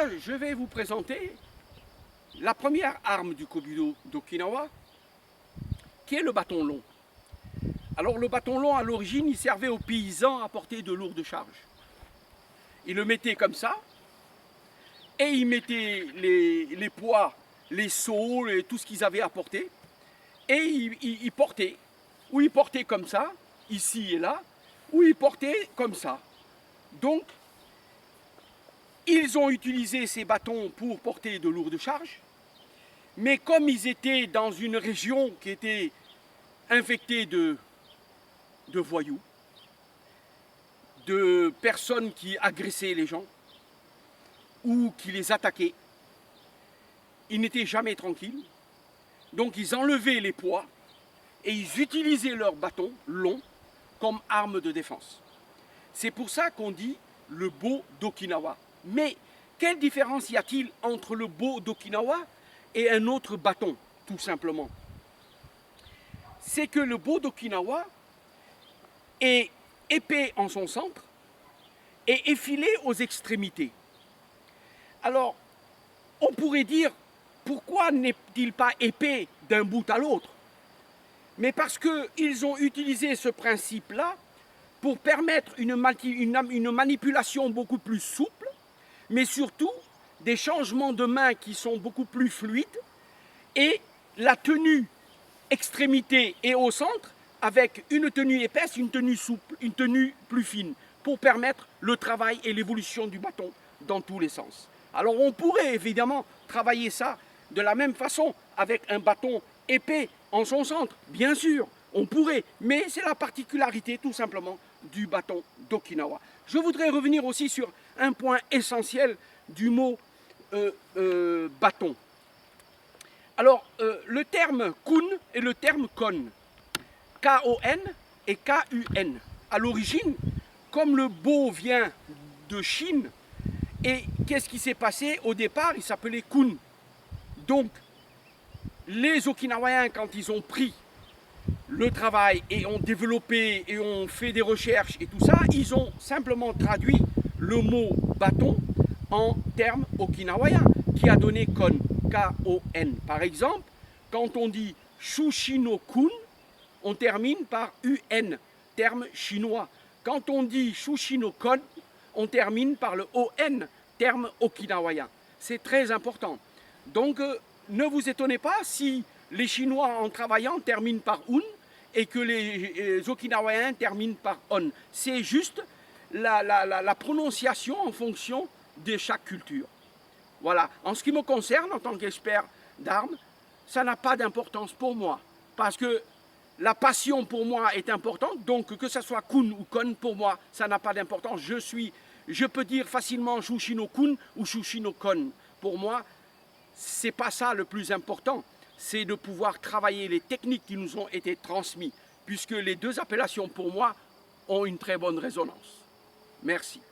moi, je vais vous présenter la première arme du Kobudo d'Okinawa, qui est le bâton long. Alors le bâton long, à l'origine, il servait aux paysans à porter de lourdes charges. Ils le mettaient comme ça, et ils mettaient les poids, les seaux, tout ce qu'ils avaient à porter, et ils portaient. Ou ils portaient comme ça, ici et là, ou ils portaient comme ça. Donc, ils ont utilisé ces bâtons pour porter de lourdes charges, mais comme ils étaient dans une région qui était infectée de voyous, de personnes qui agressaient les gens ou qui les attaquaient, ils n'étaient jamais tranquilles. Donc ils enlevaient les poids et ils utilisaient leurs bâtons longs comme arme de défense. C'est pour ça qu'on dit le bo d'Okinawa. Mais quelle différence y a-t-il entre le bo d'Okinawa et un autre bâton, tout simplement? C'est que le bo d'Okinawa est épais en son centre et effilé aux extrémités. Alors, on pourrait dire, pourquoi n'est-il pas épais d'un bout à l'autre? Mais parce qu'ils ont utilisé ce principe-là pour permettre une manipulation beaucoup plus souple, mais surtout des changements de main qui sont beaucoup plus fluides et la tenue extrémité et au centre avec une tenue épaisse, une tenue souple, une tenue plus fine pour permettre le travail et l'évolution du bâton dans tous les sens. Alors on pourrait évidemment travailler ça de la même façon avec un bâton épais en son centre, bien sûr, on pourrait, mais c'est la particularité tout simplement du bâton d'Okinawa. Je voudrais revenir aussi sur un point essentiel du mot bâton. Alors, le terme kun et le terme kon, K-O-N et K-U-N. À l'origine, comme le bo vient de Chine, et qu'est-ce qui s'est passé? Au départ, il s'appelait kun. Donc, les Okinawaïens, quand ils ont pris le travail et ont développé et ont fait des recherches et tout ça, ils ont simplement traduit le mot bâton en termes okinawaïens, qui a donné kon, K-O-N. Par exemple, quand on dit Shushino-kun, on termine par UN, terme chinois. Quand on dit Shushino-kon, on termine par le ON, terme okinawaïen. C'est très important. Donc, ne vous étonnez pas si les Chinois, en travaillant, terminent par un et que les Okinawaïens terminent par on. C'est juste la prononciation en fonction de chaque culture. Voilà. En ce qui me concerne, en tant qu'expert d'armes, ça n'a pas d'importance pour moi. Parce que la passion pour moi est importante, donc que ce soit kun ou kon, pour moi, ça n'a pas d'importance. Je peux dire facilement Shushino-kun ou Shushino-kon. Pour moi, c'est pas ça le plus important. C'est de pouvoir travailler les techniques qui nous ont été transmises, puisque les deux appellations, pour moi, ont une très bonne résonance. Merci.